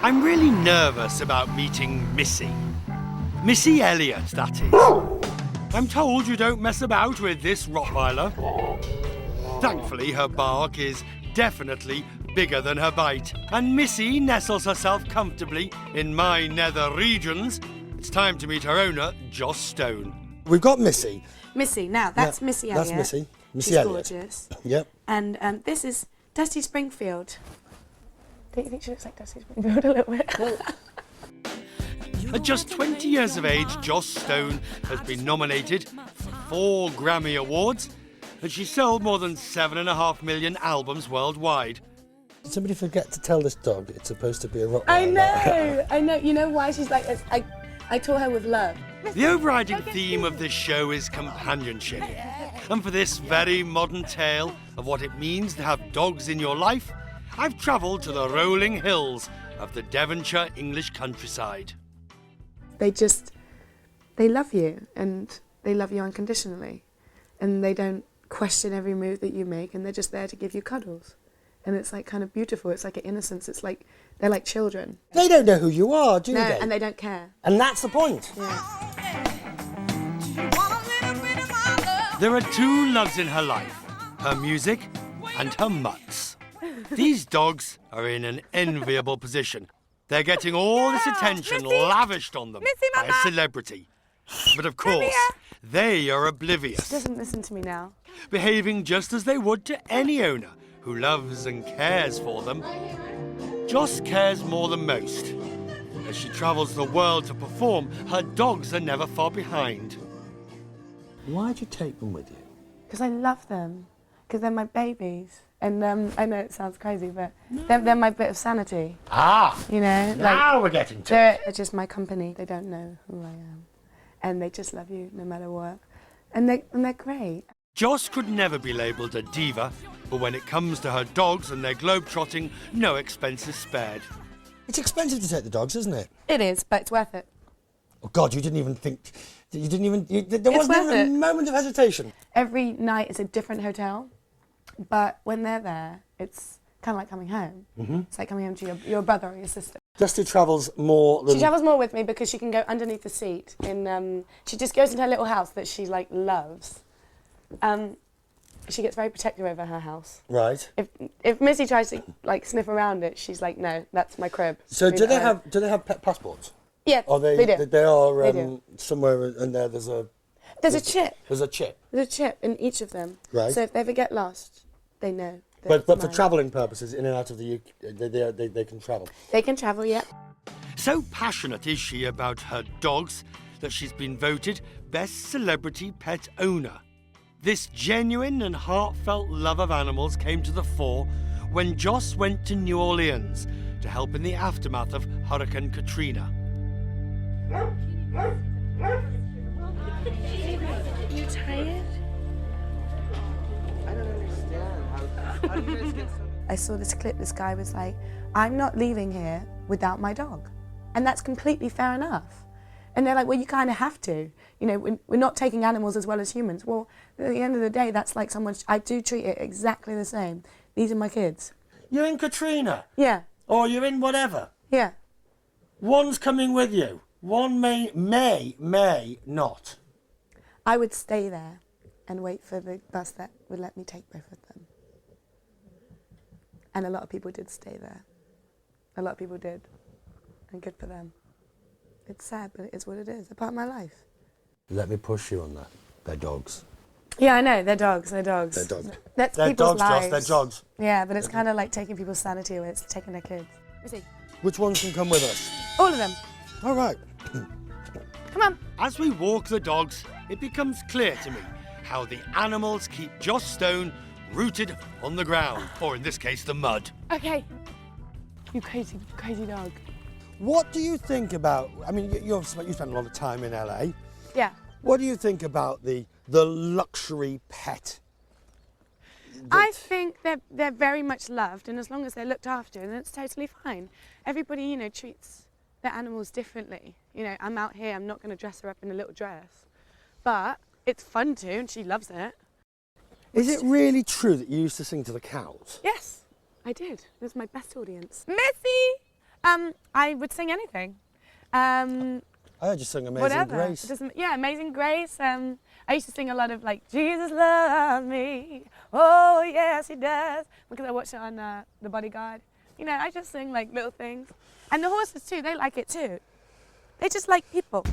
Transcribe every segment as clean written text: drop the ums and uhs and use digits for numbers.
I'm really nervous about meeting Missy. Missy Elliott, that is. I'm told you don't mess about with this Rottweiler. Thankfully, her bark is definitely bigger than her bite, and Missy nestles herself comfortably in my nether regions. It's time to meet her owner, Joss Stone. We've got Missy. Missy, now that's Missy Elliott. That's Missy. Missy She's Elliott. Gorgeous. Yep. And this is Dusty Springfield. Don't you think she looks like Dusty Springfield a little bit? At just 20 years of age, Joss Stone has been nominated for 4 Grammy Awards, and she's sold more than 7.5 million albums worldwide. Did somebody forget to tell this dog it's supposed to be a Rottweiler? I know. You know why she's like this? I taught her with love. The overriding theme of this show is companionship. And for this very modern tale of what it means to have dogs in your life, I've travelled to the rolling hills of the Devonshire English countryside. They love you, and they love you unconditionally. And they don't question every move that you make, and they're just there to give you cuddles. And it's like kind of beautiful. It's like an innocence. It's like they're like children. They don't know who you are, do No, they? and they don't care. And that's the point. Yeah. There are 2 loves in her life, her music and her mutts. These dogs are in an enviable position. They're getting all this attention lavished on them by a celebrity. But of course, they are oblivious, She doesn't listen to me now. behaving just as they would to any owner who loves and cares for them. Joss cares more than most. As she travels the world to perform, her dogs are never far behind. Why'd you take them with you? Because I love them. Because they're my babies. And I know it sounds crazy, but they're my bit of sanity. Ah! You know? Now we're getting to it. They're just my company. They don't know who I am. And they just love you no matter what. And they're great. Joss could never be labelled a diva, but when it comes to her dogs and their globe-trotting, no expense is spared. It's expensive to take the dogs, isn't it? It is, but it's worth it. Oh, God, you didn't even think... there wasn't worth even a it. moment of hesitation. Every night is a different hotel, but when they're there, it's kind of like coming home. Mm-hmm. It's like coming home to your brother or your sister. Dusty travels more than... She travels more with me because she can go underneath the seat. She just goes into her little house that she like loves. She gets very protective over her house. Right. If Missy tries to like sniff around it, she's like, no, that's my crib. So do they have pet passports? Yeah, they do. They are They do. somewhere in there. There's a chip. There's a chip. There's a chip in each of them. Right. So if they ever get lost, they know. But for travelling purposes, in and out of the UK, they can travel. They can travel, yeah. So passionate is she about her dogs that she's been voted Best Celebrity Pet Owner. This genuine and heartfelt love of animals came to the fore when Joss went to New Orleans to help in the aftermath of Hurricane Katrina. You tired? I don't understand. How do you guys get so... I saw this clip, this guy was like, I'm not leaving here without my dog. And that's completely fair enough. And they're like, well, you kind of have to. You know, we're not taking animals as well as humans. Well, at the end of the day, that's like I do treat it exactly the same. These are my kids. You're in Katrina. Yeah. Or you're in whatever. Yeah. One's coming with you. One may not. I would stay there and wait for the bus that would let me take both of them. And a lot of people did stay there. A lot of people did. And good for them. It's sad, but it is what it is. They're part of my life. Let me push you on that. They're dogs. Yeah, I know. They're dogs. They're dogs. They're dogs. That's They're people's dogs, lives. Joss. They're dogs. Yeah, but it's kind of like taking people's sanity away. It's taking their kids. Let me see. Which ones can come with us? All of them. All right. Come on. As we walk the dogs, it becomes clear to me how the animals keep Joss Stone rooted on the ground, or in this case, the mud. Okay. You crazy, crazy dog. What do you think about... I mean, you spent a lot of time in LA. Yeah. What do you think about the luxury pet? I think they're very much loved, and as long as they're looked after, then it's totally fine. Everybody, you know, treats their animals differently. You know, I'm out here, I'm not going to dress her up in a little dress. But it's fun to, and she loves it. Is it really true that you used to sing to the cows? Yes, I did. It was my best audience. Missy! I would sing anything. I heard you sing Amazing Whatever. Grace. It doesn't, yeah, Amazing Grace. I used to sing a lot of like, Jesus loves me. Oh, yes, he does. Because I watched it on The Bodyguard. You know, I just sing like little things. And the horses too, they like it too. They just like people.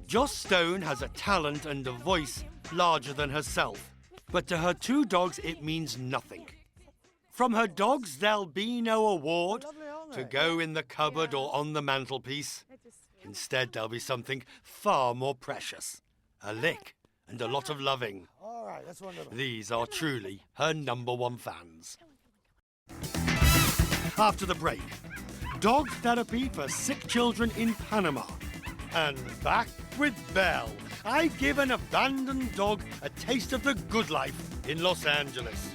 Joss Stone has a talent and a voice larger than herself, but to her two dogs it means nothing. From her dogs there'll be no award to go in the cupboard or on the mantelpiece. Instead there'll be something far more precious, a lick and a lot of loving. All right, that's wonderful. These are truly her #1 fans. After the break, dog therapy for sick children in Panama. And back with Belle. I give an abandoned dog a taste of the good life in Los Angeles.